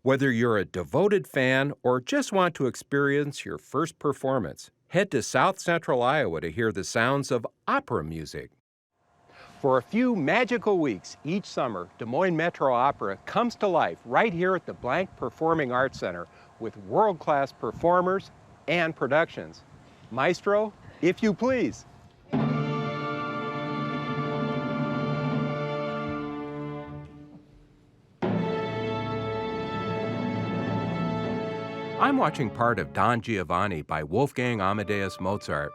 Whether you're a devoted fan or just want to experience your first performance, head to South Central Iowa to hear the sounds of opera music. For a few magical weeks each summer, Des Moines Metro Opera comes to life right here at the Blank Performing Arts Center with world-class performers and productions. Maestro, if you please. I'm watching part of Don Giovanni by Wolfgang Amadeus Mozart.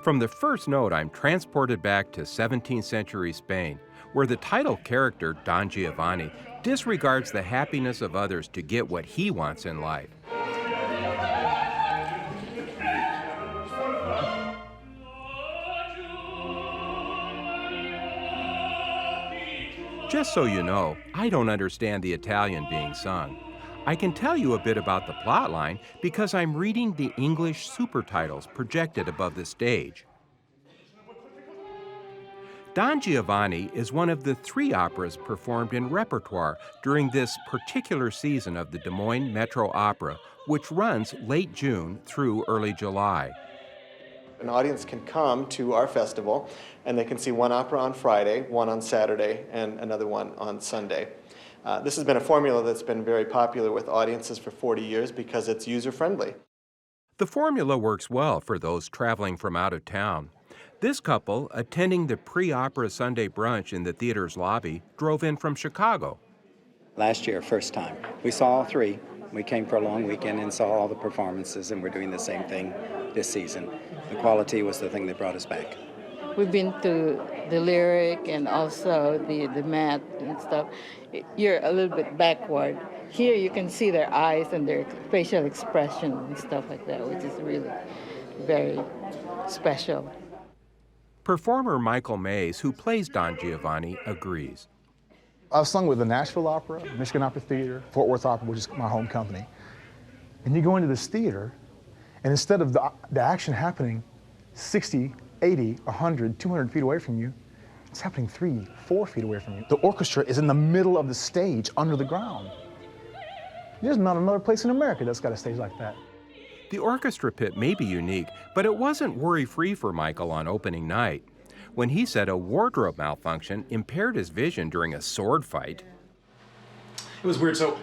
From the first note, I'm transported back to 17th century Spain, where the title character, Don Giovanni, disregards the happiness of others to get what he wants in life. Just so you know, I don't understand the Italian being sung. I can tell you a bit about the plotline because I'm reading the English supertitles projected above the stage. Don Giovanni is one of the 3 operas performed in repertoire during this particular season of the Des Moines Metro Opera, which runs late June through early July. An audience can come to our festival and they can see one opera on Friday, one on Saturday, and another one on Sunday. This has been a formula that's been very popular with audiences for 40 years because it's user-friendly. The formula works well for those traveling from out of town. This couple, attending the pre-opera Sunday brunch in the theater's lobby, drove in from Chicago. Last year, first time. We saw all 3. We came for a long weekend and saw all the performances, and we're doing the same thing this season. The quality was the thing that brought us back. We've been to the lyric and also the math and stuff. You're a little bit backward. Here you can see their eyes and their facial expression and stuff like that, which is really very special. Performer Michael Mays, who plays Don Giovanni, agrees. I've sung with the Nashville Opera, Michigan Opera Theater, Fort Worth Opera, which is my home company. And you go into this theater, and instead of the action happening 60, 80, 100, 200 feet away from you, it's happening 3, 4 feet away from you. The orchestra is in the middle of the stage, under the ground. There's not another place in America that's got a stage like that. The orchestra pit may be unique, but it wasn't worry-free for Michael on opening night, when he said a wardrobe malfunction impaired his vision during a sword fight. It was weird. So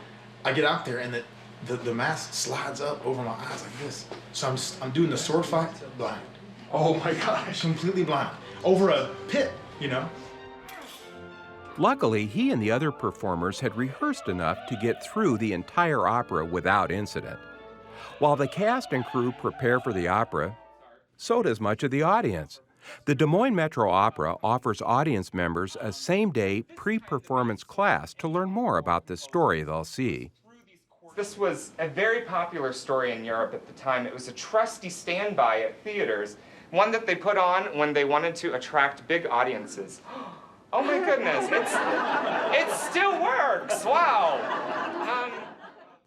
I get out there and the mask slides up over my eyes like this. So I'm doing the sword fight blind. Oh my gosh, completely blind. Over a pit, you know? Luckily, he and the other performers had rehearsed enough to get through the entire opera without incident. While the cast and crew prepare for the opera, so does much of the audience. The Des Moines Metro Opera offers audience members a same-day pre-performance class to learn more about the story they'll see. This was a very popular story in Europe at the time. It was a trusty standby at theaters, one that they put on when they wanted to attract big audiences. Oh my goodness, it still works, wow.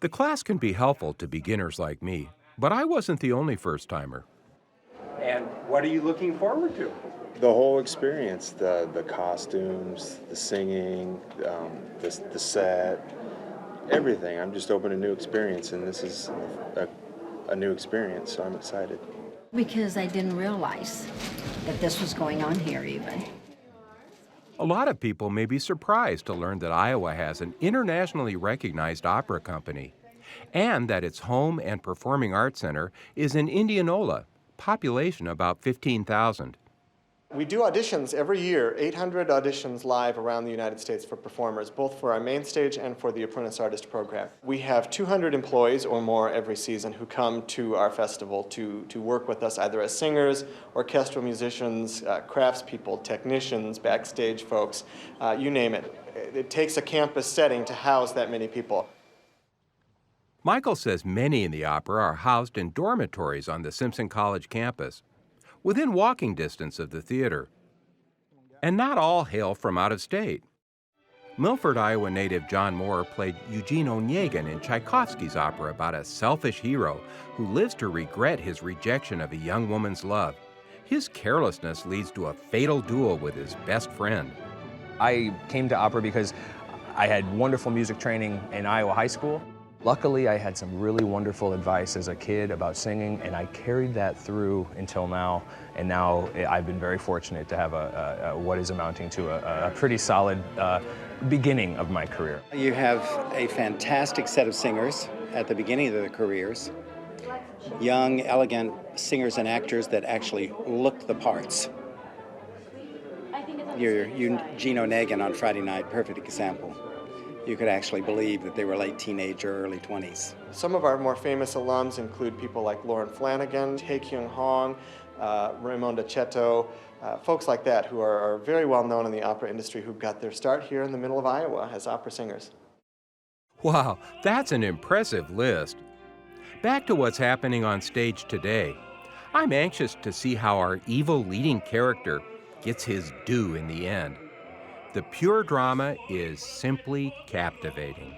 The class can be helpful to beginners like me, but I wasn't the only first-timer. And what are you looking forward to? The whole experience, the costumes, the singing, the set, everything. I'm just open to new experience, and this is a new experience, so I'm excited. Because I didn't realize that this was going on here even. A lot of people may be surprised to learn that Iowa has an internationally recognized opera company, and that its home and performing arts center is in Indianola, population about 15,000. We do auditions every year, 800 auditions live around the United States for performers, both for our main stage and for the Apprentice Artist program. We have 200 employees or more every season who come to our festival to work with us either as singers, orchestral musicians, craftspeople, technicians, backstage folks, you name it. It takes a campus setting to house that many people. Michael says many in the opera are housed in dormitories on the Simpson College campus, within walking distance of the theater. And not all hail from out of state. Milford, Iowa native John Moore played Eugene Onegin in Tchaikovsky's opera about a selfish hero who lives to regret his rejection of a young woman's love. His carelessness leads to a fatal duel with his best friend. I came to opera because I had wonderful music training in Iowa high school. Luckily, I had some really wonderful advice as a kid about singing, and I carried that through until now. And now I've been very fortunate to have what is amounting to a pretty solid beginning of my career. You have a fantastic set of singers at the beginning of their careers. Young, elegant singers and actors that actually look the parts. Your Gino Nagin on Friday night, perfect example. You could actually believe that they were late teenage or early 20s. Some of our more famous alums include people like Lauren Flanagan, Tae Kyung Hong, Raimonda Cheto, folks like that who are very well known in the opera industry who got their start here in the middle of Iowa as opera singers. Wow, that's an impressive list. Back to what's happening on stage today. I'm anxious to see how our evil leading character gets his due in the end. The pure drama is simply captivating.